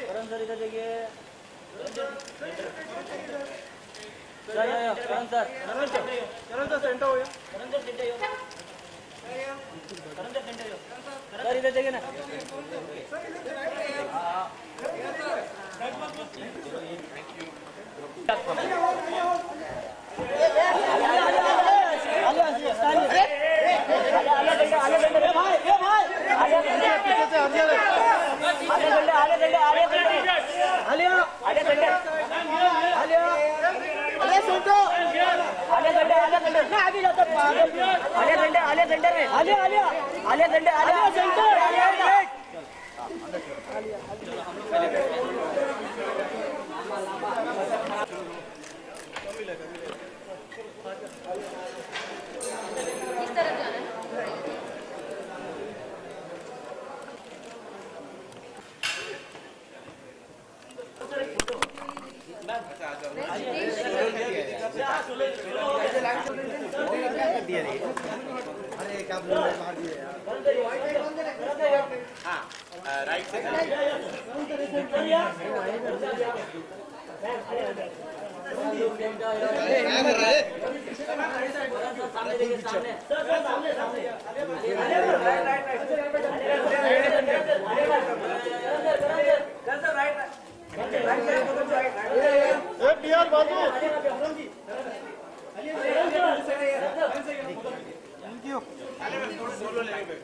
करण sir इधर देखिए। करण sir centre हो। सर इधर देखिए ना।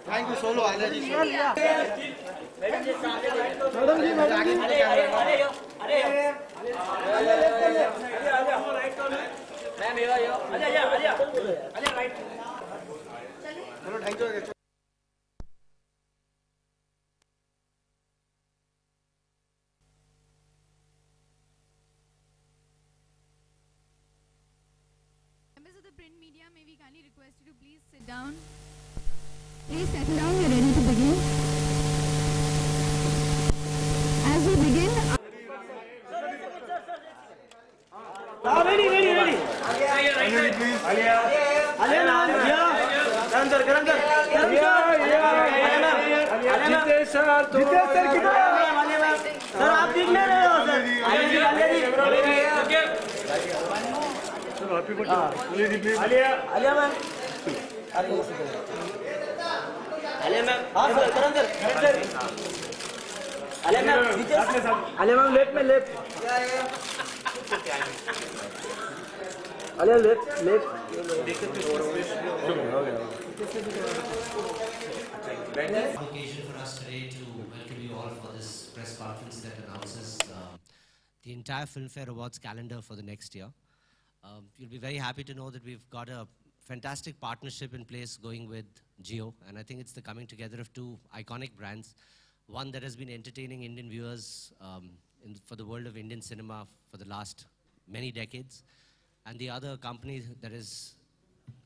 Thank you, Solo Alia ji. Members of the print media, may we kindly request you to please sit down. Please settle down, we are ready to begin. As we begin... Ready. Alia, Karan sir. Jitesh sir किधर sir आप दिख नहीं रहे हो sir. Alia ma'am. Alia ma'am. हाँ sir करण sir. Alia ma'am left में left. Alia left. Occasion for us today to welcome you all for this press conference that announces the entire Filmfare Awards calendar for the next year. You'll be very happy to know that we've got a fantastic partnership in place going with Jio, and I think it's the coming together of two iconic brands. One that has been entertaining Indian viewers for the world of Indian cinema for the last many decades, and the other company that is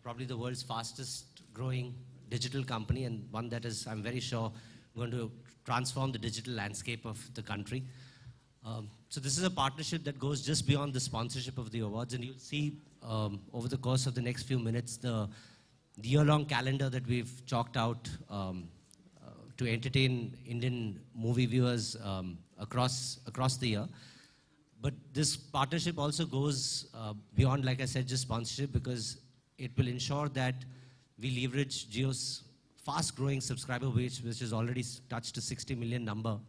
probably the world's fastest growing digital company, and one that is, I'm very sure, going to transform the digital landscape of the country. So this is a partnership that goes just beyond the sponsorship of the awards, and you'll see over the course of the next few minutes the year-long calendar that we've chalked out to entertain Indian movie viewers across the year. But this partnership also goes beyond, like I said, just sponsorship, because it will ensure that we leverage Jio's fast-growing subscriber base, which has already touched a 60 million number,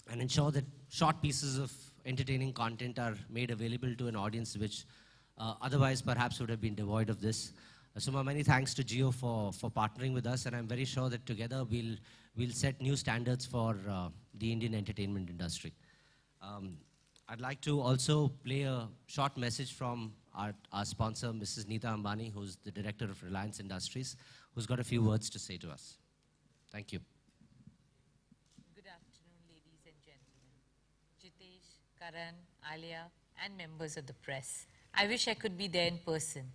and ensure that short pieces of entertaining content are made available to an audience which otherwise perhaps would have been devoid of this. So my many thanks to Jio for partnering with us, and I'm very sure that together we'll set new standards for the Indian entertainment industry. I'd like to also play a short message from our sponsor, Mrs. Nita Ambani, who's the Director of Reliance Industries, who's got a few words to say to us. Thank you. Good afternoon, ladies and gentlemen. Jitesh, Karan, Alia, and members of the press. I wish I could be there in person,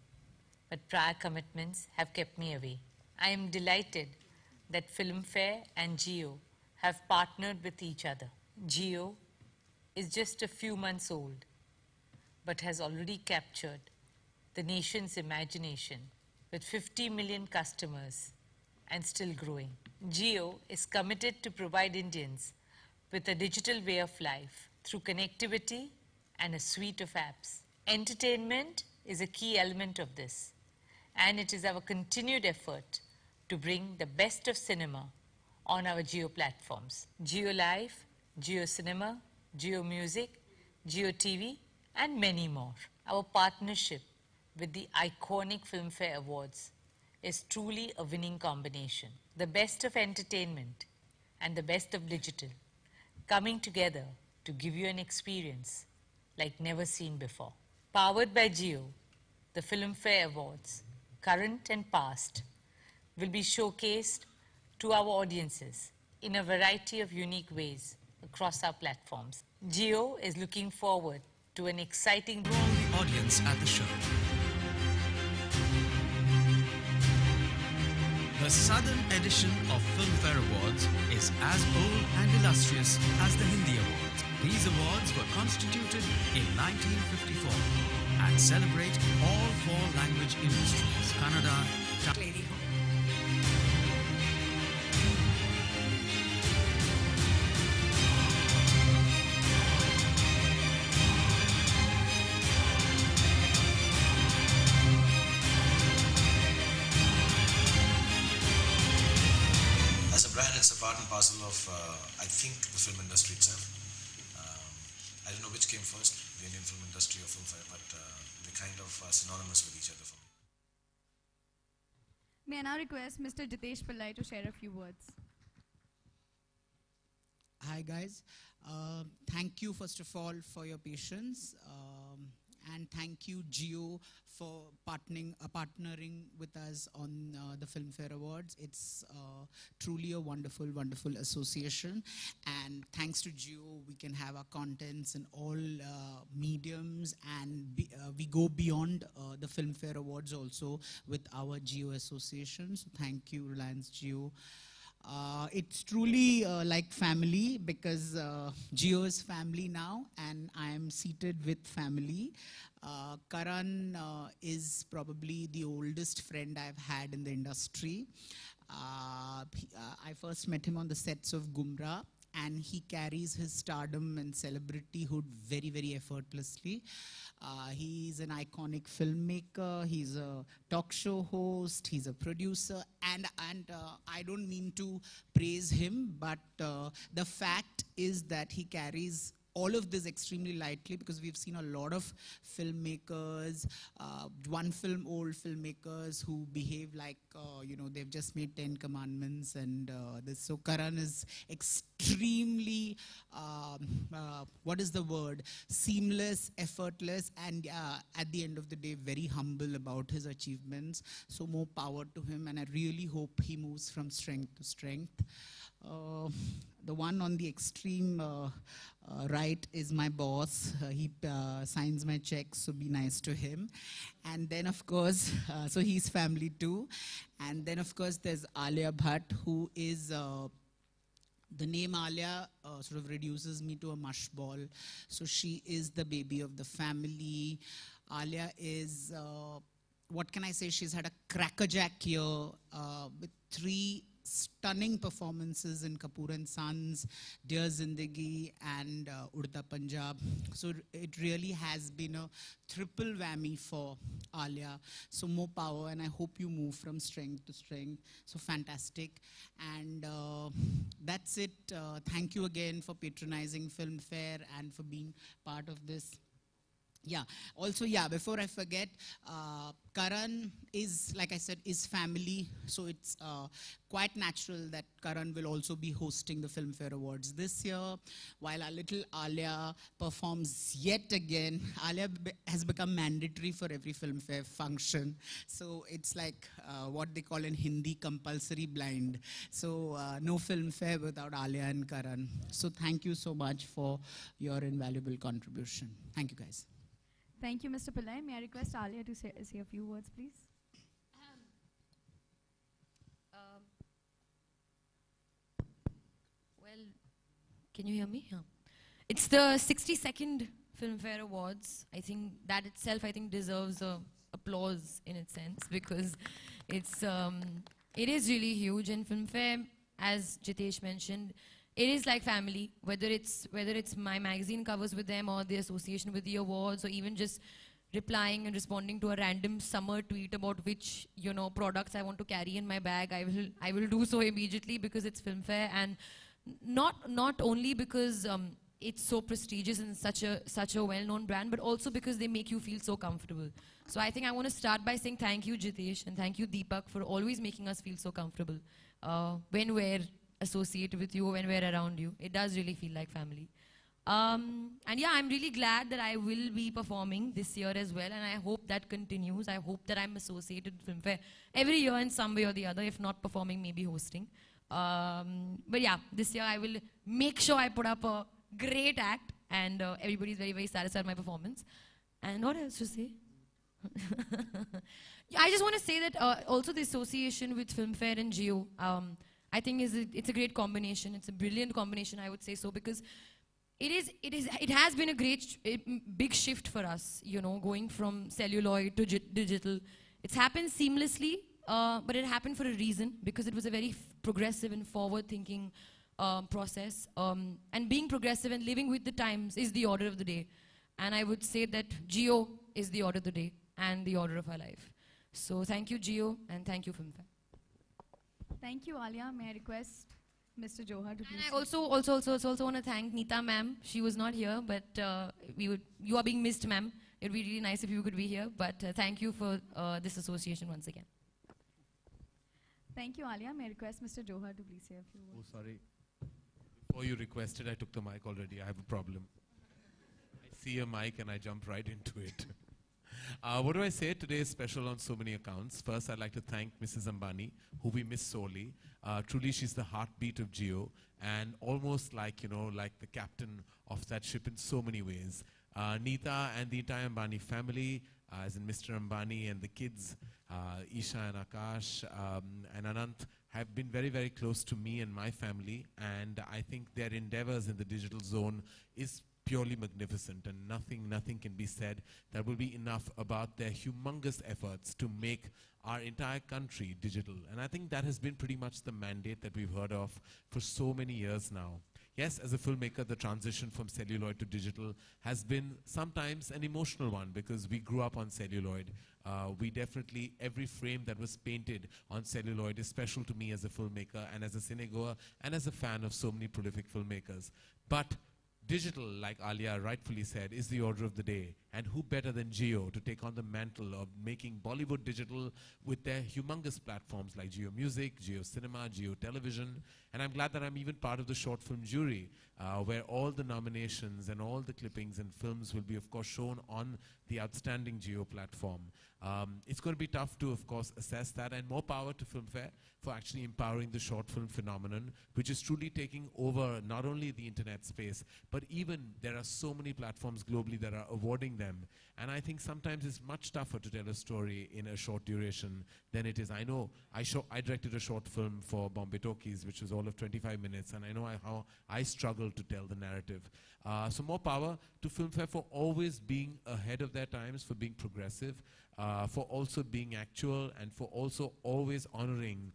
but prior commitments have kept me away. I am delighted that Filmfare and Jio have partnered with each other. Jio is just a few months old, but has already captured the nation's imagination with 50 million customers and still growing. Jio is committed to provide Indians with a digital way of life through connectivity and a suite of apps. Entertainment is a key element of this, and it is our continued effort to bring the best of cinema on our Jio platforms. Jio Live, Jio Cinema, Jio Music, Jio TV, and many more. Our partnership with the iconic Filmfare Awards is truly a winning combination. The best of entertainment and the best of digital coming together to give you an experience like never seen before. Powered by Jio, the Filmfare Awards, current and past, will be showcased to our audiences in a variety of unique ways across our platforms. Jio is looking forward to an exciting To all the audience at the show. The Southern edition of Filmfare Awards is as old and illustrious as the Hindi Awards. These awards were constituted in 1954 and celebrate all four language industries: Kannada, Tamil. As a brand, it's a part and parcel of, I think, the film industry itself. I don't know which came first, the Indian film industry or Filmfare, but they're kind of synonymous with each other for me. May I now request Mr. Jitesh Pillai to share a few words? Hi guys, thank you first of all for your patience, and thank you Jio for partnering with us on the Filmfare Awards. It's truly a wonderful, wonderful association, and thanks to Jio we can have our contents in all mediums, and we go beyond the Filmfare Awards also with our Jio association. So thank you Reliance Jio. It's truly like family, because Jio is family now and I am seated with family. Karan is probably the oldest friend I've had in the industry. I first met him on the sets of Gumra, and he carries his stardom and celebrityhood very, very effortlessly. He's an iconic filmmaker, he's a talk show host, he's a producer, and I don't mean to praise him, but the fact is that he carries all of this extremely lightly, because we've seen a lot of filmmakers, old filmmakers who behave like, you know, they've just made 10 commandments and this. So Karan is extremely, what is the word? Seamless, effortless, and at the end of the day, very humble about his achievements. So more power to him, and I really hope he moves from strength to strength. The one on the extreme right is my boss. He signs my checks, so be nice to him. And then, of course, so he's family too. And then, of course, there's Alia Bhatt, who is, the name Alia sort of reduces me to a mush ball. So she is the baby of the family. Alia is, what can I say, she's had a crackerjack year with 3 stunning performances in Kapoor and Sons, Dear Zindagi, and Udta Punjab. So it really has been a triple whammy for Alia. So more power, and I hope you move from strength to strength. So fantastic. And that's it. Thank you again for patronizing Filmfare and for being part of this. Yeah, also, yeah, before I forget, Karan is, like I said, is family, so it's quite natural that Karan will also be hosting the Filmfare Awards this year, while our little Alia performs yet again. Alia has become mandatory for every Filmfare function, so it's like what they call in Hindi compulsory blind. So no Filmfare without Alia and Karan. So thank you so much for your invaluable contribution. Thank you, guys. Thank you, Mr. Pillai. May I request Alia to say a few words, please? Well, can you hear me? It's the 62nd Filmfare Awards. I think that itself, deserves applause in its sense, because it is really huge. And Filmfare, as Jitesh mentioned, it is like family. Whether it's my magazine covers with them, or the association with the awards, or even just replying and responding to a random summer tweet about which products I want to carry in my bag, I will do so immediately, because it's Filmfare, and not only because it's so prestigious and such a well-known brand, but also because they make you feel so comfortable. So I think I want to start by saying thank you, Jitesh, and thank you, Deepak, for always making us feel so comfortable when we're associated with you, when we're around you. It does really feel like family. And yeah, I'm really glad that I will be performing this year as well, and I hope that continues. I hope that I'm associated with Filmfare every year in some way or the other, if not performing, maybe hosting. But yeah, this year I will make sure I put up a great act, and everybody's very, very satisfied with my performance. And what else to say? Yeah, I just want to say that also the association with Filmfare and Jio, I think it's a great combination. It's a brilliant combination, I would say so, because it has been a big shift for us, going from celluloid to digital. It's happened seamlessly, but it happened for a reason, because it was a very progressive and forward-thinking process. And being progressive and living with the times is the order of the day. And I would say that Jio is the order of the day and the order of our life. So thank you, Jio, and thank you, Filmfare. Thank you, Alia. May I request Mr. Johar to please... And I also want to thank Nita ma'am. She was not here, but you are being missed, ma'am. It would be really nice if you could be here, but thank you for this association once again. Thank you, Alia. May I request Mr. Johar to please say a few words? Oh, sorry. Before you requested, I took the mic already. I have a problem. I see a mic and I jump right into it. What do I say? Today is special on so many accounts. First, I'd like to thank Mrs. Ambani, who we miss sorely. Truly, she's the heartbeat of Jio, and almost like, like the captain of that ship in so many ways. Nita and the entire Ambani family, as in Mr. Ambani and the kids, Isha and Akash and Anant, have been very, very close to me and my family, and I think their endeavors in the digital zone is purely magnificent, and nothing can be said that will be enough about their humongous efforts to make our entire country digital. And I think that has been pretty much the mandate that we've heard of for so many years now. Yes, as a filmmaker, the transition from celluloid to digital has been sometimes an emotional one, because we grew up on celluloid. We definitely, every frame that was painted on celluloid is special to me as a filmmaker and as a cinegoer and as a fan of so many prolific filmmakers. But digital, like Alia rightfully said, is the order of the day. And who better than Jio to take on the mantle of making Bollywood digital with their humongous platforms like Jio Music, Jio Cinema, Jio Television. And I'm glad that I'm even part of the short film jury, where all the nominations and all the clippings and films will be, of course, shown on the outstanding Jio platform. It's going to be tough to, of course, assess that, and more power to Filmfare for actually empowering the short film phenomenon, which is truly taking over not only the internet space, but even there are so many platforms globally that are awarding them. And I think sometimes it's much tougher to tell a story in a short duration than it is. I know I directed a short film for Bombay Talkies, which was all of 25 minutes, and I know how I struggled to tell the narrative. So more power to Filmfare for always being ahead of their times, for being progressive, for also being actual, and for also always honoring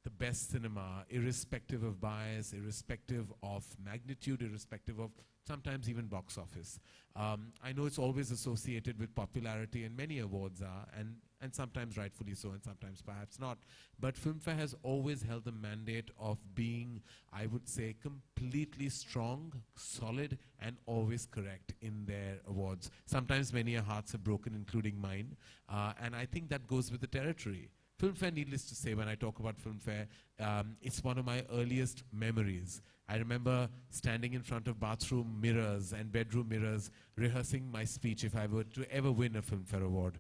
the best cinema, irrespective of bias, irrespective of magnitude, irrespective of sometimes even box office. I know it's always associated with popularity, and many awards are, and sometimes rightfully so, and sometimes perhaps not. But Filmfare has always held the mandate of being, I would say, completely strong, solid, and always correct in their awards. Sometimes many hearts are broken, including mine, and I think that goes with the territory. Filmfare, needless to say, when I talk about Filmfare, it's one of my earliest memories. I remember standing in front of bathroom mirrors and bedroom mirrors, rehearsing my speech if I were to ever win a Filmfare Award.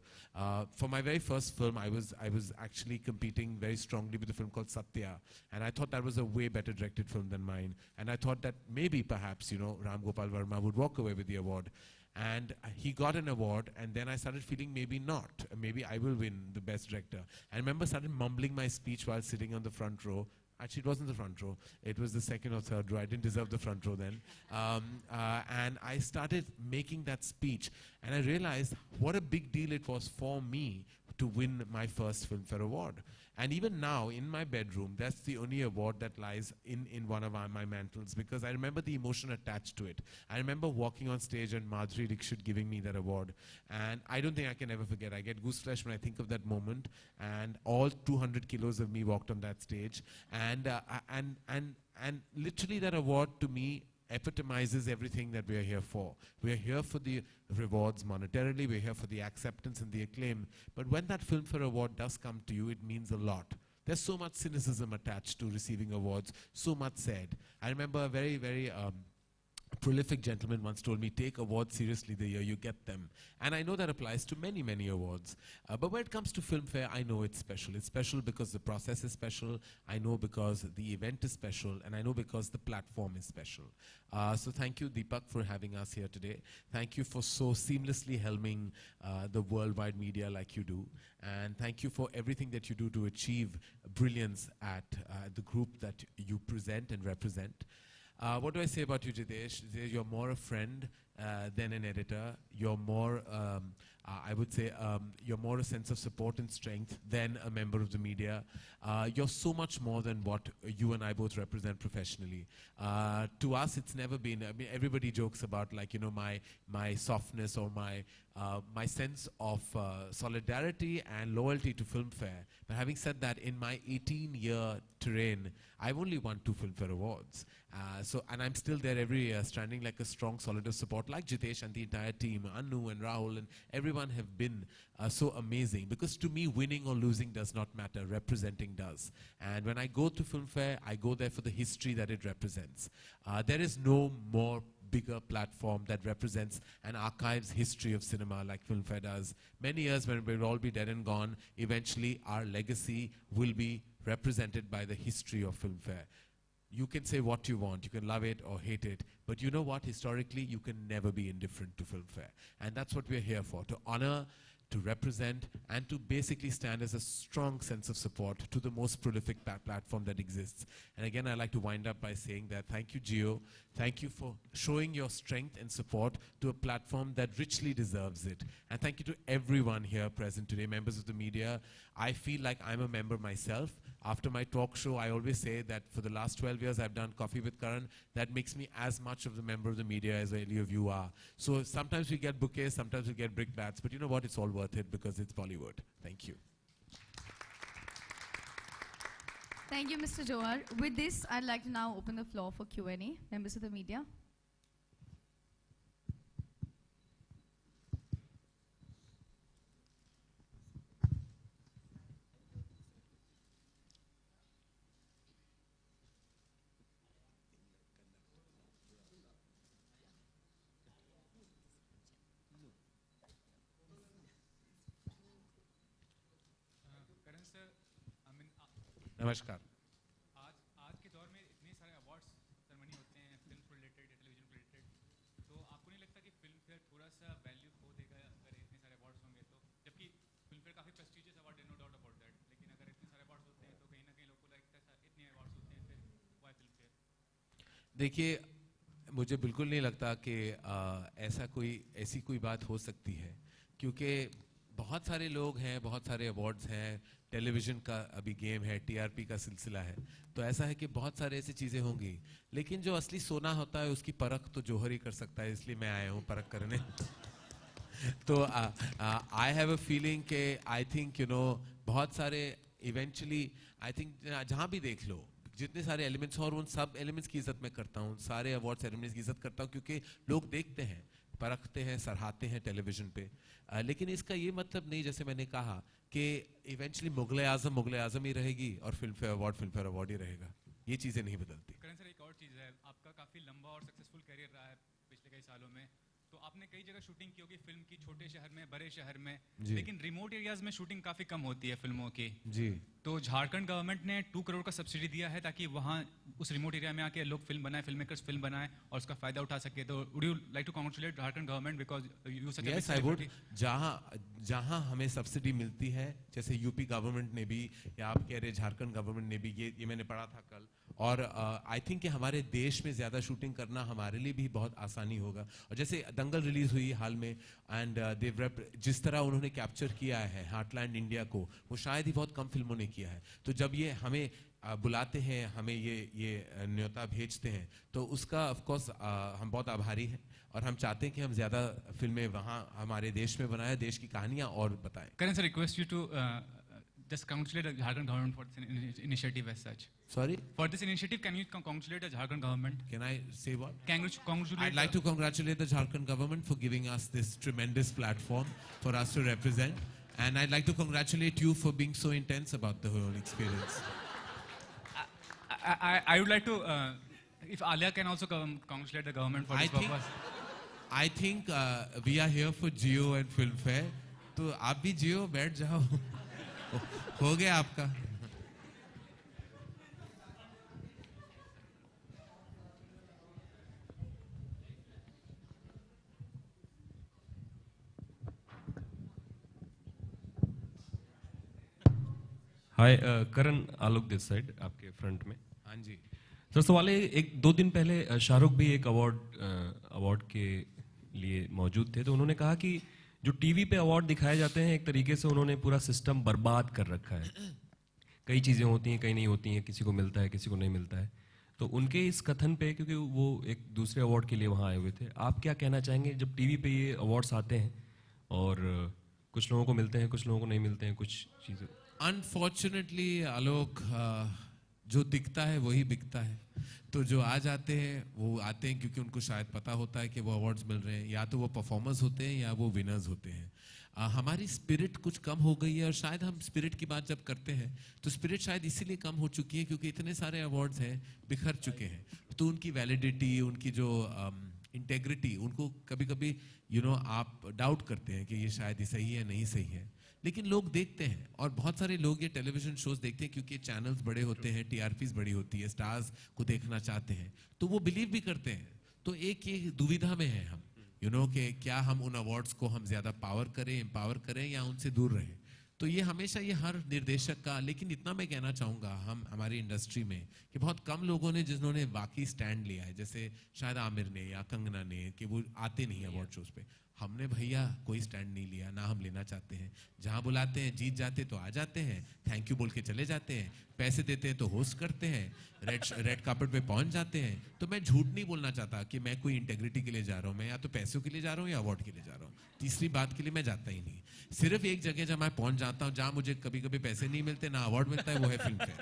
For my very first film, I was actually competing very strongly with a film called Satya, and I thought that was a way better directed film than mine. And I thought that maybe, perhaps, Ram Gopal Verma would walk away with the award. And he got an award, and then I started feeling maybe not. Maybe I will win the best director. I remember started mumbling my speech while sitting on the front row. Actually, it wasn't the front row. It was the second or third row. I didn't deserve the front row then. And I started making that speech. And I realized what a big deal it was for me to win my first Filmfare Award. And even now, in my bedroom, that's the only award that lies in one of my mantles, because I remember the emotion attached to it. I remember walking on stage and Madhuri Dixit giving me that award. And I don't think I can ever forget. I get gooseflesh when I think of that moment. And all 200 kilos of me walked on that stage. And literally that award to me epitomizes everything that we are here for. We are here for the rewards monetarily, we're here for the acceptance and the acclaim. But when that Filmfare Award does come to you, it means a lot. There's so much cynicism attached to receiving awards, so much said. I remember a very, very prolific gentleman once told me, take awards seriously the year you get them. And I know that applies to many, many awards. But when it comes to Filmfare, I know it's special. It's special because the process is special. I know because the event is special. And I know because the platform is special. So thank you, Deepak, for having us here today. Thank you for so seamlessly helming the worldwide media like you do. And thank you for everything that you do to achieve brilliance at the group that you present and represent. What do I say about you, Jitesh? You're more a friend than an editor. You're more, I would say, you're more a sense of support and strength than a member of the media. You're so much more than what you and I both represent professionally. To us, it's never been, I mean, everybody jokes about, like, you know, my softness or my sense of solidarity and loyalty to Filmfare. But having said that, in my 18-year terrain, I've only won 2 Filmfare Awards. And I'm still there every year, standing like a strong, solid of support, like Jitesh and the entire team, Anu and Rahul, and everyone have been so amazing. Because to me, winning or losing does not matter, representing does. And when I go to Filmfare, I go there for the history that it represents. There is no more bigger platform that represents and archives history of cinema like Filmfare does. Many years when we'll all be dead and gone, eventually our legacy will be represented by the history of Filmfare. You can say what you want, you can love it or hate it, but you know what, historically you can never be indifferent to Filmfare. And that's what we're here for, to honor, to represent, and to basically stand as a strong sense of support to the most prolific platform that exists. And again, I'd like to wind up by saying that thank you, Jio. Thank you for showing your strength and support to a platform that richly deserves it. And thank you to everyone here present today, members of the media. I feel like I'm a member myself. After my talk show, I always say that for the last 12 years I've done Coffee with Karan. That makes me as much of the member of the media as any of you are. So sometimes we get bouquets, sometimes we get brickbats, but you know what? It's all worth it because it's Bollywood. Thank you. Thank you, Mr. Johar. With this, I'd like to now open the floor for Q&A. Members of the media. नमस्कार. आज के दौर में इतने सारे awards ceremony होते हैं, film related, television related, तो आपको नहीं लगता कि फिल्म फेयर थोड़ा सा वैल्यू खो देगा अगर इतने सारे अवार्ड्स होंगे तो? जबकि फिल्म फेयर काफ़ी प्रेस्टिजियस अवार्ड है, नो डाउट अबाउट दैट, लेकिन अगर इतने सारे अवार्ड्स होते हैं तो कहीं ना कहीं लोगों को लगता है इतने अवार्ड्स होते हैं, फिर व्हाई फिल्म फेयर? देखिए, मुझे बिल्कुल नहीं लगता कि ऐसी कोई बात हो सकती है, क्योंकि बहुत सारे लोग हैं, बहुत सारे अवार्ड्स हैं, टेलीविज़न का अभी गेम है, टीआरपी का सिलसिला है, तो ऐसा है कि बहुत सारे ऐसी चीज़ें होंगी, लेकिन जो असली सोना होता है उसकी परख तो जौहर ही कर सकता है, इसलिए मैं आया हूँ परख करने. तो आई हैव अ फीलिंग कि आई थिंक यू नो बहुत सारे इवेंचुअली आई थिंक जहाँ भी देख लो जितने सारे एलिमेंट्स हैं और उन सब एलिमेंट्स की इज्जत मैं करता हूँ, सारे अवार्ड सेरेमनीज की इज्जत करता हूँ, क्योंकि लोग देखते हैं, परखते हैं, सराहते हैं टेलीविजन पे. लेकिन इसका ये मतलब नहीं, जैसे मैंने कहा, कि इवेंचुअली मुगल आजम ही रहेगी और फिल्म फेयर अवार्ड ही रहेगा. ये चीज़ें नहीं बदलती. करण सर, एक और चीज़ है, आपका काफ़ी लंबा और सक्सेसफुल करियर रहा है पिछले कई सालों में, तो आपने कई जगह शूटिंग की होगी फिल्म की, छोटे शहर में, बड़े शहर में, लेकिन रिमोट एरियाज में शूटिंग काफ़ी कम होती है फिल्मों की. जी. तो झारखंड गवर्नमेंट ने 2 करोड़ का सब्सिडी दिया है ताकि वहाँ उस रिमोट एरिया में आके लोग फिल्म बनाए, फिल्म मेकर्स फिल्म बनाए और उसका फायदा उठा सके. तो would you like to congratulate Jharkhand government because you such a Yes, I would. जहाँ हमें सब्सिडी मिलती है, जैसे यूपी गवर्नमेंट ने भी या आप कह रहे झारखंड गवर्नमेंट ने भी, ये मैंने पढ़ा था कल. और आई थिंक कि हमारे देश में ज़्यादा शूटिंग करना हमारे लिए भी बहुत आसानी होगा. और जैसे दंगल रिलीज हुई हाल में एंड जिस तरह उन्होंने कैप्चर किया है हार्टलैंड इंडिया को, वो शायद ही बहुत कम फिल्मों ने किया है. तो जब ये हमें बुलाते हैं, हमें ये न्योता भेजते हैं, तो उसका ऑफ कोर्स हम बहुत आभारी हैं और हम चाहते हैं कि हम ज़्यादा फिल्में वहाँ हमारे देश में बनाएं, देश की कहानियाँ और बताएं. Karan sir, request you to just congratulate the Jharkhand government for this initiative as such. Sorry? For this initiative, can you congratulate the Jharkhand government? Can I say what? Congratulate. I'd like to congratulate the Jharkhand government for giving us this tremendous platform for us to represent. And I'd like to congratulate you for being so intense about the whole experience. I would like to, if Alia can also congratulate the government for this purpose. I think we are here for Jio and Filmfare. तो आप भी जियो, बैठ जाओ. हो गया आपका. हाय करण, आलोक this side आपके front में. हाँ जी सर, सवाल है, 1-2 दिन पहले शाहरुख भी एक अवार्ड के लिए मौजूद थे, तो उन्होंने कहा कि जो टीवी पे अवार्ड दिखाए जाते हैं, एक तरीके से उन्होंने पूरा सिस्टम बर्बाद कर रखा है. कई चीज़ें होती हैं, कई नहीं होती हैं, किसी को मिलता है, किसी को नहीं मिलता है. तो उनके इस कथन पे, क्योंकि वो एक दूसरे अवार्ड के लिए वहाँ आए हुए थे, आप क्या कहना चाहेंगे जब टीवी पे ये अवार्ड्स आते हैं और कुछ लोगों को मिलते हैं, कुछ लोगों को नहीं मिलते हैं, कुछ चीज़ें? अनफॉर्चुनेटली आलोक, जो दिखता है वही बिकता है. तो जो आ जाते हैं वो आते हैं क्योंकि उनको शायद पता होता है कि वो अवार्ड्स मिल रहे हैं, या तो वो परफॉर्मर्स होते हैं या वो विनर्स होते हैं. हमारी स्पिरिट कुछ कम हो गई है, और शायद हम स्पिरिट की बात जब करते हैं तो स्पिरिट शायद इसीलिए कम हो चुकी है क्योंकि इतने सारे अवार्ड्स हैं, बिखर चुके हैं. तो उनकी वैलिडिटी, उनकी जो इंटेग्रिटी, उनको कभी कभी आप डाउट करते हैं कि ये शायद ही सही है, नहीं सही है. लेकिन लोग देखते हैं, और बहुत सारे लोग ये टेलीविजन शोज देखते हैं क्योंकि चैनल्स बड़े होते हैं, टीआरपीज बड़ी होती है, स्टार्स को देखना चाहते हैं, तो वो बिलीव भी करते हैं. तो एक ये दुविधा में है हम, कि क्या हम उन अवार्ड्स को हम ज़्यादा पावर करें, एम्पावर करें, या उनसे दूर रहें. तो ये हमेशा ये हर निर्देशक का. लेकिन इतना मैं कहना चाहूँगा, हम हमारी इंडस्ट्री में कि बहुत कम लोगों ने जिन्होंने वाकई स्टैंड लिया है, जैसे शायद आमिर ने या कंगना ने, कि वो आते नहीं अवार्ड शोज पे. हमने भैया कोई स्टैंड नहीं लिया, ना हम लेना चाहते हैं. जहाँ बुलाते हैं, जीत जाते तो आ जाते हैं, थैंक यू बोल के चले जाते हैं, पैसे देते हैं तो होस्ट करते हैं, रेड कार्पेट पे पहुंच जाते हैं. तो मैं झूठ नहीं बोलना चाहता कि मैं कोई इंटेग्रिटी के लिए जा रहा हूँ. मैं या तो पैसों के लिए जा रहा हूँ या अवार्ड के लिए जा रहा हूँ. तीसरी बात के लिए मैं जाता ही नहीं. सिर्फ एक जगह जब मैं पहुंच जाता हूँ जहाँ मुझे कभी कभी पैसे नहीं मिलते, ना अवार्ड मिलता है, वो है फिल्म फेयर.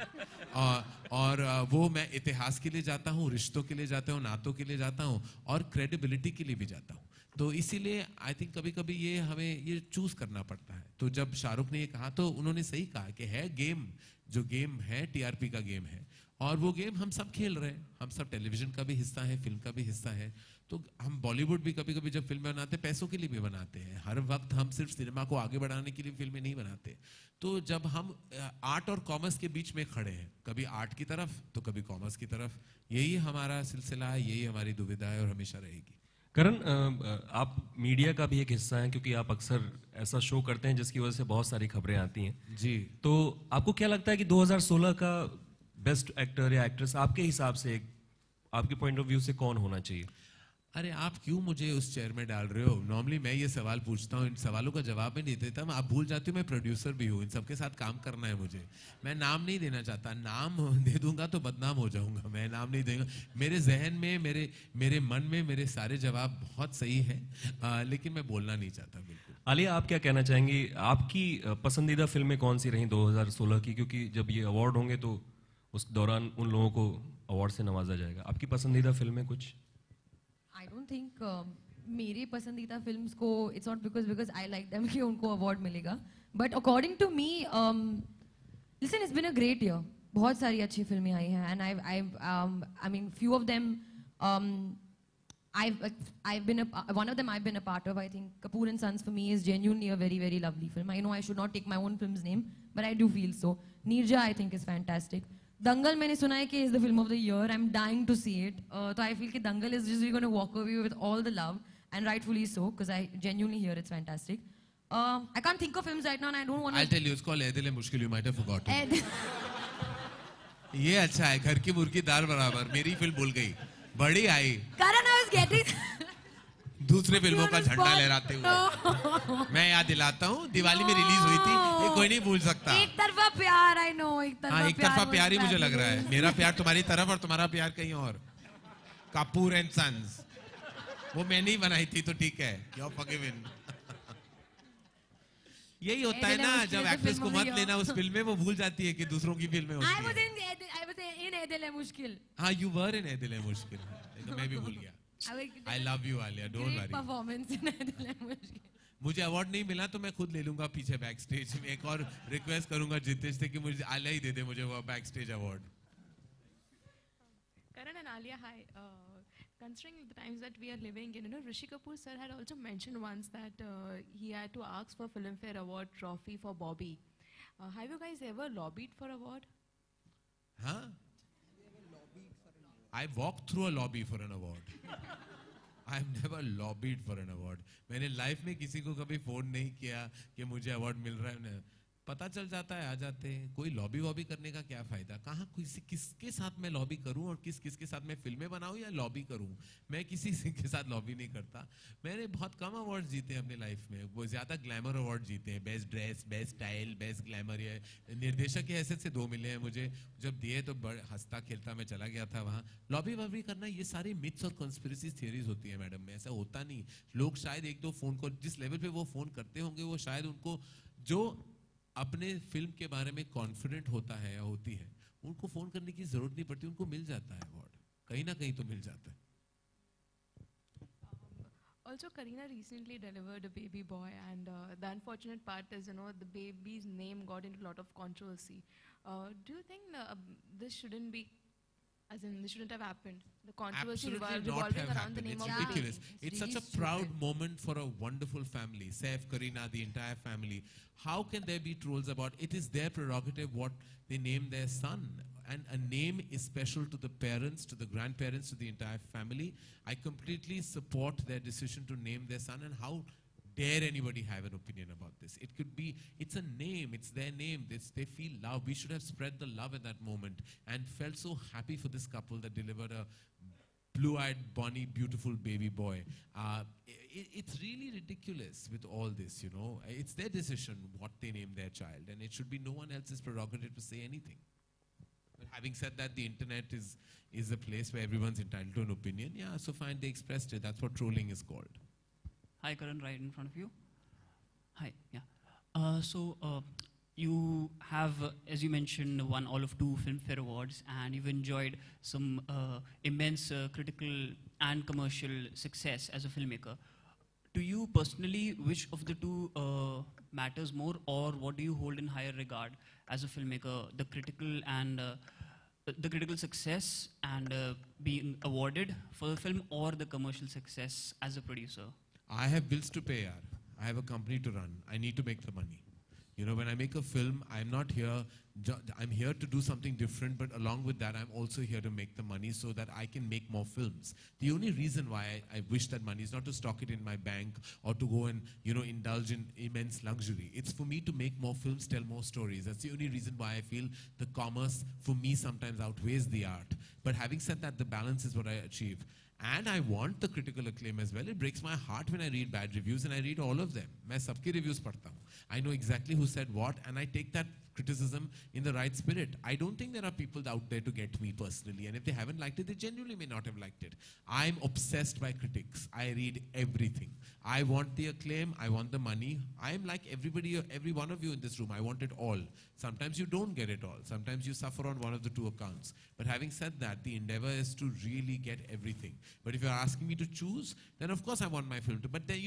और वो मैं इतिहास के लिए जाता हूँ, रिश्तों के लिए जाता हूँ, नातों के लिए जाता हूँ, और क्रेडिबिलिटी के लिए भी जाता हूँ. तो इसीलिए आई थिंक कभी कभी ये हमें ये चूज करना पड़ता है. तो जब शाहरुख ने ये कहा तो उन्होंने सही कहा कि है गेम, जो गेम है टीआरपी का गेम है, और वो गेम हम सब खेल रहे हैं. हम सब टेलीविजन का भी हिस्सा है, फिल्म का भी हिस्सा है. तो हम बॉलीवुड भी कभी कभी जब फिल्म बनाते हैं, पैसों के लिए भी बनाते हैं. हर वक्त हम सिर्फ सिनेमा को आगे बढ़ाने के लिए फिल्में नहीं बनाते. तो जब हम आर्ट और कॉमर्स के बीच में खड़े हैं, कभी आर्ट की तरफ तो कभी कॉमर्स की तरफ, यही हमारा सिलसिला है, यही हमारी दुविधा है और हमेशा रहेगी. करण, आप मीडिया का भी एक हिस्सा हैं क्योंकि आप अक्सर ऐसा शो करते हैं जिसकी वजह से बहुत सारी खबरें आती हैं. जी. तो आपको क्या लगता है कि 2016 का बेस्ट एक्टर या एक्ट्रेस आपके हिसाब से, आपके पॉइंट ऑफ व्यू से कौन होना चाहिए? अरे आप क्यों मुझे उस चेयर में डाल रहे हो? नॉर्मली मैं ये सवाल पूछता हूँ, इन सवालों का जवाब मैं नहीं देता. आप भूल जाते हो मैं प्रोड्यूसर भी हूँ, इन सबके साथ काम करना है मुझे. मैं नाम नहीं देना चाहता. नाम दे दूंगा तो बदनाम हो जाऊंगा. मैं नाम नहीं दूंगा. मेरे जहन में, मेरे मन में मेरे सारे जवाब बहुत सही हैं, लेकिन मैं बोलना नहीं चाहता. बिल्कुल. आलिया, आप क्या कहना चाहेंगी? आपकी पसंदीदा फिल्में कौन सी रही 2016 की? क्योंकि जब ये अवार्ड होंगे तो उस दौरान उन लोगों को अवार्ड से नवाजा जाएगा. आपकी पसंदीदा फिल्में कुछ? आई डोंट थिंक मेरे पसंदीदा फिल्म्स को, it's not because I like them कि उनको अवार्ड मिलेगा. But according to me, listen, it's been a great year. बहुत सारी अच्छी फिल्में आई हैं, and I mean few of them I've been one of them I've been a part of. I think Kapoor and Sons for me is genuinely a very, very lovely film. I know I should not take my own film's name, but I do feel so. Neerja, I think, is fantastic. Dangal मैंने सुना है कि is the film of the year. I'm dying to see it. So I feel कि Dangal is just going to walk away with all the love, and rightfully so, because I genuinely hear it's fantastic. I can't think of films right now, and I don't want to. I'll tell you, it's called Ae Dil Hai Mushkil. You might have forgotten. ये अच्छा है, घर की मुर्गी दाल बराबर. मेरी film भूल गई. बड़ी आई. Karan, I was getting. दूसरे फिल्मों का झंडा लहराते हुए. मैं याद दिलाता हूँ, दिवाली में रिलीज हुई थी. ये कोई नहीं भूल सकता. एक तरफा प्यार, I know. हाँ, एक तरफा प्यार ही मुझे लग रहा है. मेरा प्यार तुम्हारी तरफ और तुम्हारा प्यार कहीं और. Kapoor and sons. वो मैंने ही बनाई थी तो ठीक है. You're forgiven. यही होता है ना, जब एक्ट्रेस को मत लेना उस फिल्म में, वो भूल जाती है कि दूसरों की फिल्म में होती है. I was in Ae Dil Hai Mushkil. हाँ, you were in Ae Dil Hai Mushkil. तो मैं भी भूल गया. I love you, Alia. Don't worry. Performance in Ae Dil Hai Mushkil. मुझे अवार्ड नहीं मिला तो मैं खुद ले लूंगा पीछे बैक स्टेज में. एक और रिक्वेस्ट करूंगा जितेश से कि मुझे आलिया ही दे दे मुझे वो back stage award. Karan and Alia, hi. Considering the times that we are living in, Rishi Kapoor sir had also mentioned once that he had to ask for Filmfare Award trophy for Bobby. Have you guys ever lobbied for award? Huh? I walked through a lobby for an award. I've never lobbied for an award. मैंने life में किसी को कभी phone नहीं किया कि मुझे award मिल रहा है. पता चल जाता है, आ जाते हैं. कोई लॉबी वॉबी करने का क्या फायदा? कहाँ किसके साथ मैं लॉबी करूं और किसके साथ मैं फिल्में बनाऊं या लॉबी करूं? मैं किसी के साथ लॉबी नहीं करता. मैंने बहुत कम अवार्ड जीते हैं अपने लाइफ में. वो ज्यादा ग्लैमर अवार्ड जीते हैं. Best dress, best style, best glamour. ये निर्देशक की हैसियत से 2 मिले हैं मुझे. जब दिए तो हंसता खेलता मैं चला गया था वहाँ. लॉबी वॉबी करना, ये सारी मिथ्स और कॉन्स्पिरेसी थियरीज होती है मैडम में. ऐसा होता नहीं. लोग शायद 1-2 फोन कॉल, जिस लेवल पे वो फोन करते होंगे, वो शायद उनको जो अपने फिल्म के बारे में कॉन्फिडेंट होता है या होती है, उनको फोन करने की जरूरत नहीं पड़ती. उनको मिल जाता है अवार्ड, कहीं ना कहीं तो मिल जाता है. Also, Kareena recently delivered a baby boy, and the unfortunate part is, the baby's name got into a lot of controversy. Do you think this shouldn't be, as in this shouldn't have happened? The controversy revolving around the name of the baby. Ridiculous. It's such a proud moment for a wonderful family. Saif, Kareena, the entire family. How can there be trolls about it? Is their prerogative what they name their son. And a name is special to the parents, to the grandparents, to the entire family. I completely support their decision to name their son. And how dare anybody have an opinion about this? It could be, it's a name, it's their name, they feel love. We should have spread the love at that moment and felt so happy for this couple that delivered a blue-eyed, bonny, beautiful baby boy. It's really ridiculous with all this, It's their decision what they name their child, and it should be no one else's prerogative to say anything. But having said that, the internet is a place where everyone's entitled to an opinion. Yeah, so fine, they expressed it. That's what trolling is called. Hi, Karan, right in front of you. Hi, yeah. You have, as you mentioned, won all of 2 Filmfare Awards, and you've enjoyed some immense critical and commercial success as a filmmaker. To you personally, which of the 2 matters more, or what do you hold in higher regard as a filmmaker? The critical and the critical success and being awarded for the film, or the commercial success as a producer? I have bills to pay, yaar. I have a company to run. I need to make the money. When I make a film, I'm not here, I'm here to do something different, but along with that, I'm also here to make the money so that I can make more films. The only reason why I wish that money is not to stock it in my bank or to go and, indulge in immense luxury. It's for me to make more films, tell more stories. That's the only reason why I feel the commerce, for me, sometimes outweighs the art. But having said that, the balance is what I achieve. And I want the critical acclaim as well. It breaks my heart when I read bad reviews, and I read all of them. मैं सबके reviews पढ़ता हूँ. I know exactly who said what, and I take that criticism in the right spirit. I don't think there are people out there to get me personally, and if they haven't liked it, they genuinely may not have liked it. I'm obsessed by critics. I read everything. I want the acclaim. I want the money. I'm like everybody, every one of you in this room. I want it all. Sometimes you don't get it all. Sometimes you suffer on one of the 2 accounts. But having said that, the endeavor is to really get everything. But if you're asking me to choose, then of course I want my film to. But then,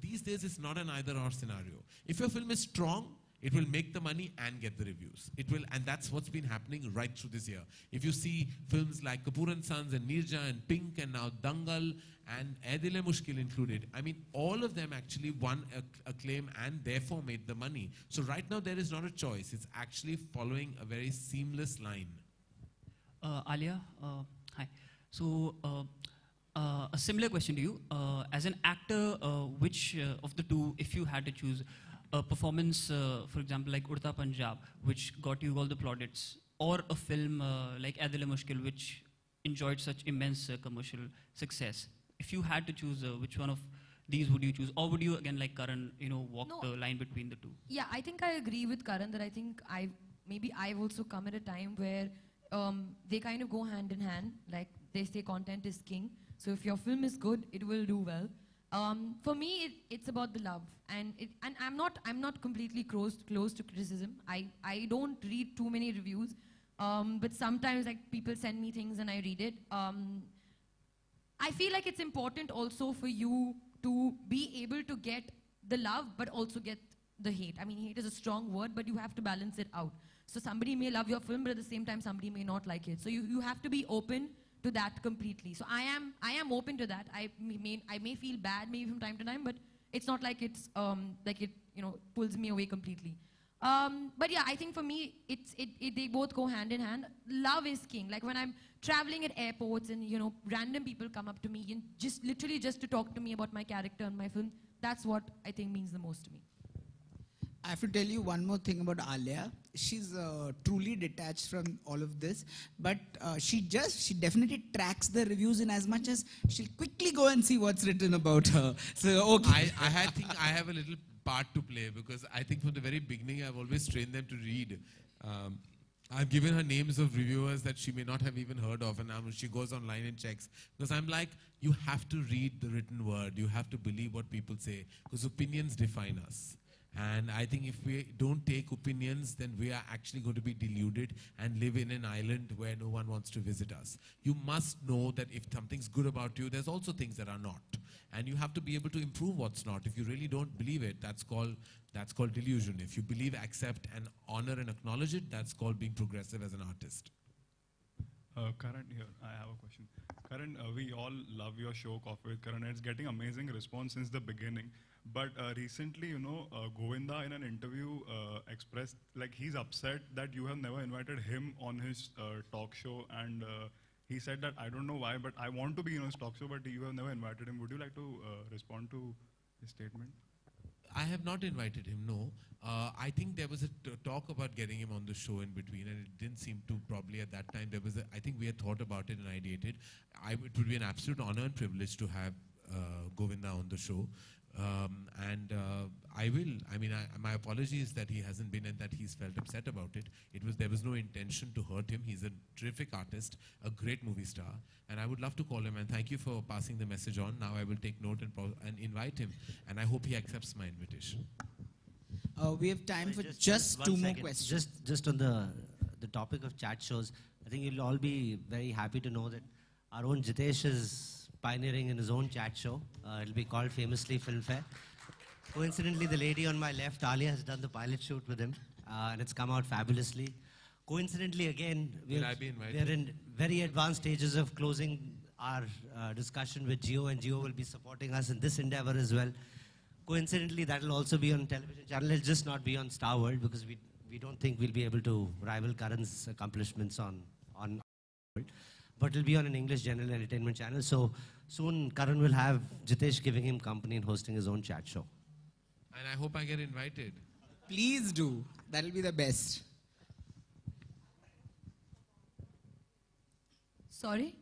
these days it's not an either-or scenario. If your film is strong, it will make the money and get the reviews. It will, and that's what's been happening right through this year. If you see films like Kapoor and Sons and Nirja and Pink and now Dangal and Ae Dil Hai Mushkil included, I mean, all of them actually won acclaim and therefore made the money. So right now there is not a choice. It's actually following a very seamless line. Alia, hi. So, a similar question to you. As an actor, which of the two, if you had to choose a performance, for example, like Urta Punjab, which got you all the plaudits, or a film like Adil Mushkil, which enjoyed such immense commercial success, if you had to choose, which one of these would you choose? Or would you, again, like Karan, walk the line between the two? Yeah, I think I agree with Karan that I think I've also come at a time where they kind of go hand in hand. Like they say, content is king. So if your film is good, it will do well. For me, it's about the love, and I'm not completely close to criticism. I don't read too many reviews, but sometimes like people send me things and I read it. I feel like it's important also for you to be able to get the love, but also get the hate. I mean, hate is a strong word, but you have to balance it out. So somebody may love your film, but at the same time, somebody may not like it. So you have to be open to that completely. So I am open to that. I may feel bad maybe from time to time, but it's not like it's like it pulls me away completely. But yeah, I think for me, they both go hand in hand. Love is king. Like when I'm traveling at airports and random people come up to me and literally just to talk to me about my character and my film, that's what I think means the most to me. I have to tell you one more thing about Alia. She's truly detached from all of this, but she definitely tracks the reviews in as much as she'll quickly go and see what's written about her. So okay. I think I have a little part to play, because I think from the very beginning I've always trained them to read. I've given her names of reviewers that she may not have even heard of, and now she goes online and checks. Because I'm like, you have to read the written word. You have to believe what people say, because opinions define us. And I think if we don't take opinions, then we are actually going to be deluded and live in an island where no one wants to visit us. You must know that if something's good about you, there's also things that are not. And you have to be able to improve what's not. If you really don't believe it, that's called delusion. If you believe, accept, and honor and acknowledge it, that's called being progressive as an artist. Karan, here, I have a question. Karan, we all love your show, Coffee with Karan, and it's getting amazing response since the beginning. But recently, Govinda in an interview expressed, like, he's upset that you have never invited him on his talk show, and he said that, I don't know why, but I want to be on his talk show, but you have never invited him. Would you like to respond to his statement? I have not invited him, no. I think there was a talk about getting him on the show in between, and it didn't seem to, probably at that time, I think we had thought about it and ideated. It would be an absolute honor and privilege to have Govinda on the show. I will. I mean, my apologies that he hasn't been and that he's felt upset about it. There was no intention to hurt him. He's a terrific artist, a great movie star, and I would love to call him, and thank you for passing the message on. Now I will take note and invite him, and I hope he accepts my invitation. We have time for just two more questions. Just on the topic of chat shows, I think you'll all be very happy to know that our own Jitesh is pioneering in his own chat show. It'll be called famously Filmfare. Coincidentally, the lady on my left, Alia, has done the pilot shoot with him, and it's come out fabulously. Coincidentally, again, we're in very advanced stages of closing our discussion with Jio, and Jio will be supporting us in this endeavor as well. Coincidentally, that will also be on television channel. It'll just not be on Star World, because we don't think we'll be able to rival Karan's accomplishments on World. But it'll be on an English general entertainment channel. So soon Karan will have Jitesh giving him company and hosting his own chat show. And I hope I get invited. Please do. That'll be the best. Sorry?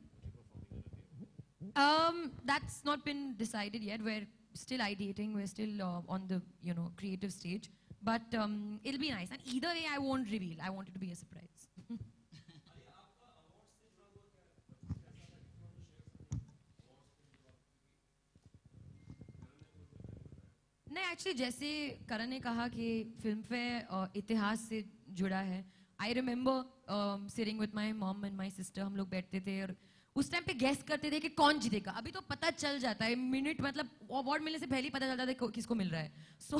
That's not been decided yet. We're still ideating. We're still on the creative stage. But it'll be nice. And either way, I won't reveal. I want it to be a surprise. नहीं actually जैसे करण ने कहा कि film fair इतिहास से जुड़ा है. I remember sitting with my mom and my sister. हम लोग बैठते थे और उस टाइम पे गेस करते थे कि कौन जीतेगा. अभी तो पता चल जाता है मिनट, मतलब अवार्ड मिलने से पहले ही पता चल जाता है किसको मिल रहा है. So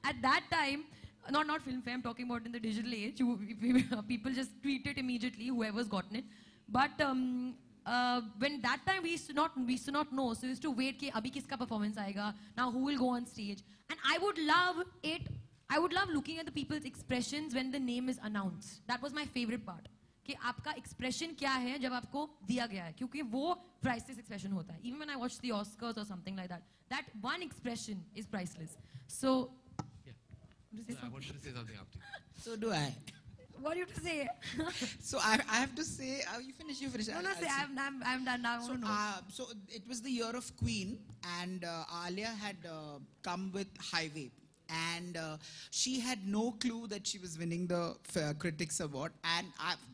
at that time, not film fair, I'm talking about in the digital age, people just tweet it immediately, whoever's gotten it. But when that time we used to not know, so we used to wait कि अभी किसका performance आएगा, now who will go on stage. And I would love looking at the people's expressions when the name is announced. That was my favorite part. कि आपका expression क्या है जब आपको दिया गया है, क्योंकि वो प्राइसलेस एक्सप्रेशन होता है. Even when I watch the Oscars or something like that, that one expression is priceless. So, I wanted to say something after you. So do I. what do you have to say? So I have to say, you finish. No, I'll say, say. I'm done now. So it was the year of Queen, and Alia had come with Highway, and she had no clue that she was winning the Critics Award. And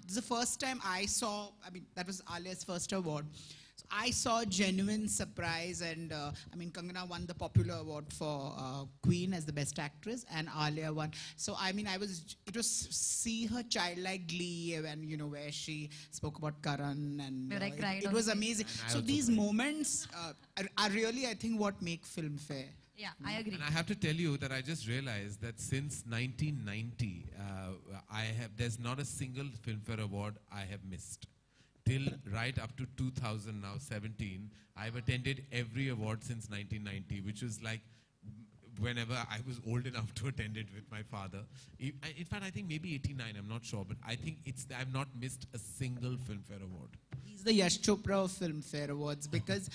this is the first time I saw. I mean, that was Alia's first award. So I saw genuine surprise, and I mean, Kangana won the Popular Award for Queen as the Best Actress, and Alia won. So I mean, it was see her childlike glee when, you know, where she spoke about Karan, and Where I cried it was amazing. So these moments are really, I think, what make Filmfare. Yeah, I agree. And I have to tell you that I just realized that since 1990, there's not a single Filmfare Award I have missed. Till right up to 2017, I've attended every award since 1990, which was like whenever I was old enough to attend it with my father. In fact, I think maybe 89, I'm not sure, but I think I've not missed a single Filmfare Award. He's the Yash Chopra of Filmfare Awards, because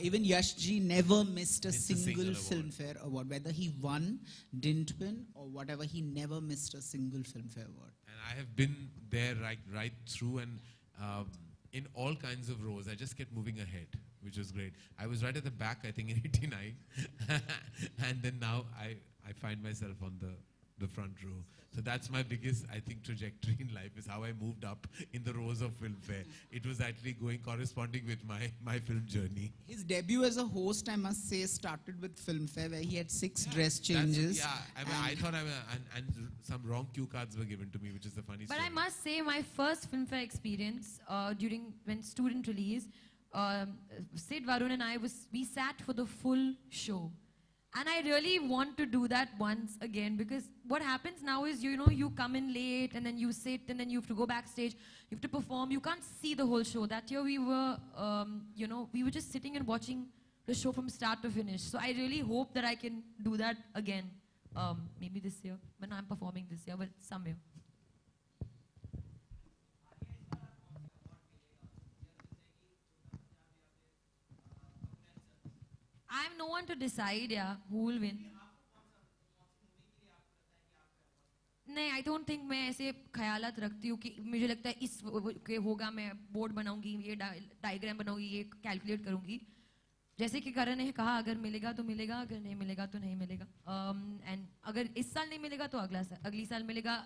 even Yash ji never missed a single Filmfare Award. Whether he won, didn't win, or whatever, he never missed a single Filmfare Award. And I have been there right through, and in all kinds of roles. I just kept moving ahead, which was great. I was right at the back, I think, in 89. And then now I find myself on the front row. So that's my biggest, I think, trajectory in life, is how I moved up in the rows of Filmfare. It was actually corresponding with my film journey. His debut as a host, I must say, started with Filmfare, where he had 6 dress changes. I mean, I thought and some wrong cue cards were given to me, which is the funny But story. I must say, my first Filmfare experience when student release, Sid, Varun and we sat for the full show. And I really want to do that once again, because what happens now is, you know, you come in late and then you sit and then you have to go backstage, you have to perform, you can't see the whole show. That year we were, we were just sitting and watching the show from start to finish. So I really hope that I can do that again, maybe this year, when I'm performing this year, but some year. I have no one to decide, yeah, who will win. नहीं, I don't think मैं ऐसे ख्यालात रखती हूँ कि मुझे लगता है इस के होगा, मैं बोर्ड बनाऊंगी, ये डायग्राम बनाऊंगी, ये कैलकुलेट करूंगी. जैसे कि करण ने कहा, अगर मिलेगा तो मिलेगा, अगर नहीं मिलेगा तो नहीं मिलेगा. एंड अगर इस साल नहीं मिलेगा तो अगली साल मिलेगा,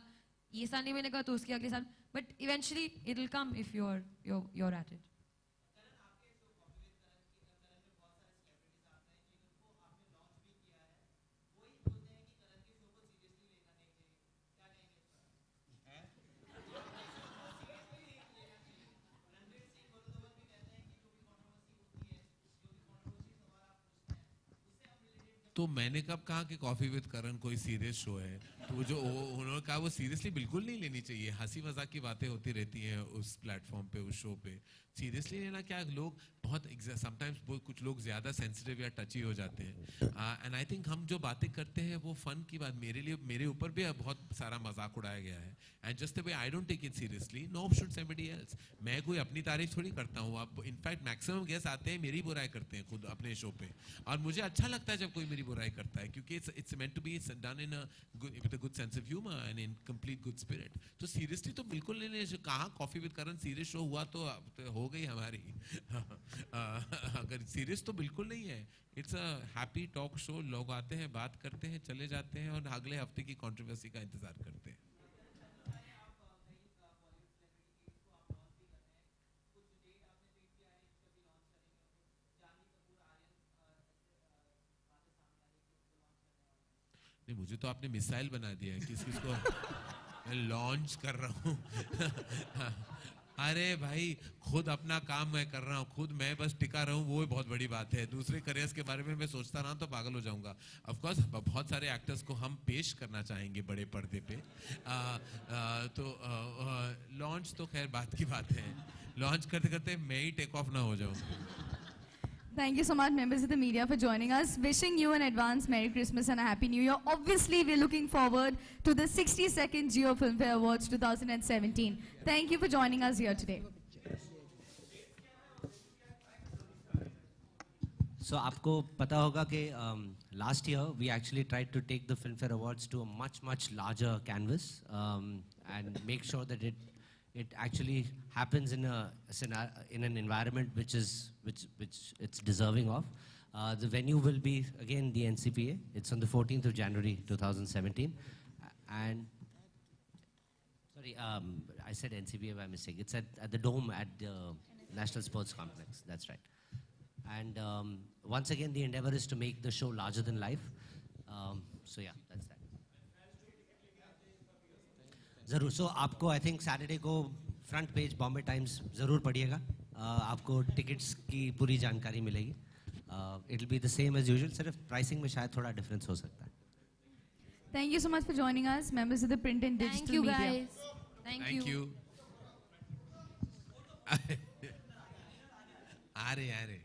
ये साल नहीं मिलेगा तो उसके अगले साल. But eventually it will come if you're at it. तो मैंने कब कहा कि कॉफी विद करण कोई सीरियस शो है? तो जो उन्होंने कहा वो सीरियसली बिल्कुल नहीं लेनी चाहिए. हंसी मजाक की बातें होती रहती हैं उस प्लेटफॉर्म पे, उस शो पे. सीरियसली लेना क्या, लोग बहुत समटाइम्स कुछ लोग ज़्यादा सेंसिटिव या टची हो जाते हैं. एंड आई थिंक हम जो बातें करते हैं वो फन की बात, मेरे ऊपर भी बहुत सारा मजाक उड़ाया गया है. And just the way I don't take it seriously, no should somebody else. मैं कोई अपनी तारीफ थोड़ी करता हूँ. आप इनफैक्ट मैक्सिमम गेस्ट आते हैं मेरी बुराई करते हैं खुद अपने शो पे, और मुझे अच्छा लगता है जब कोई मेरी बुराई करता है, क्योंकि it's meant to be done in with a good sense of humour and in complete good spirit. तो सीरियसली तो बिल्कुल नहीं. कहाँ coffee with Karan serious show हुआ तो हो गई हमारी. अगर सीरियस तो बिल्कुल नहीं है. It's a happy talk show. लोग आते हैं, बात करते हैं, चले जाते हैं, और अगले हफ्ते की कंट्रोवर्सी का इंतजार करते हैं. नहीं, मुझे तो आपने मिसाइल बना दिया है, किस किस को मैं लॉन्च कर रहा हूँ. अरे भाई, खुद अपना काम मैं कर रहा हूँ, खुद मैं बस टिका रहूँ, वो बहुत बड़ी बात है. दूसरे करियर्स के बारे में मैं सोचता रहा तो पागल हो जाऊंगा. ऑफ कोर्स बहुत सारे एक्टर्स को हम पेश करना चाहेंगे बड़े पर्दे पे. तो लॉन्च तो खैर बात की बात है. लॉन्च करते करते मैं ही टेक ऑफ ना हो जाऊँ. Thank you so much, members of the media, for joining us. Wishing you an advance Merry Christmas and a Happy New Year. Obviously, we're looking forward to the 62nd Jio Filmfare Awards 2017. Thank you for joining us here today. So, आपको पता होगा कि last year we actually tried to take the Filmfare Awards to a much larger canvas and make sure that it actually happens in an environment which it's deserving of. The venue will be again the NCPA. It's on the 14th of January 2017, and sorry, I said NCPA by mistake. It's at the Dome at the National Sports Complex. That's right. And once again, the endeavor is to make the show larger than life. So yeah, that's that. जरूर. So आपको I think Saturday को front page Bombay Times जरूर पढ़िएगा. आपको tickets की पूरी जानकारी मिलेगी. It'll be the same as usual. सिर्फ pricing में शायद थोड़ा difference हो सकता है. Thank you so much for joining us, members of the print and digital media. Thank you, guys. Thank you. आ रहे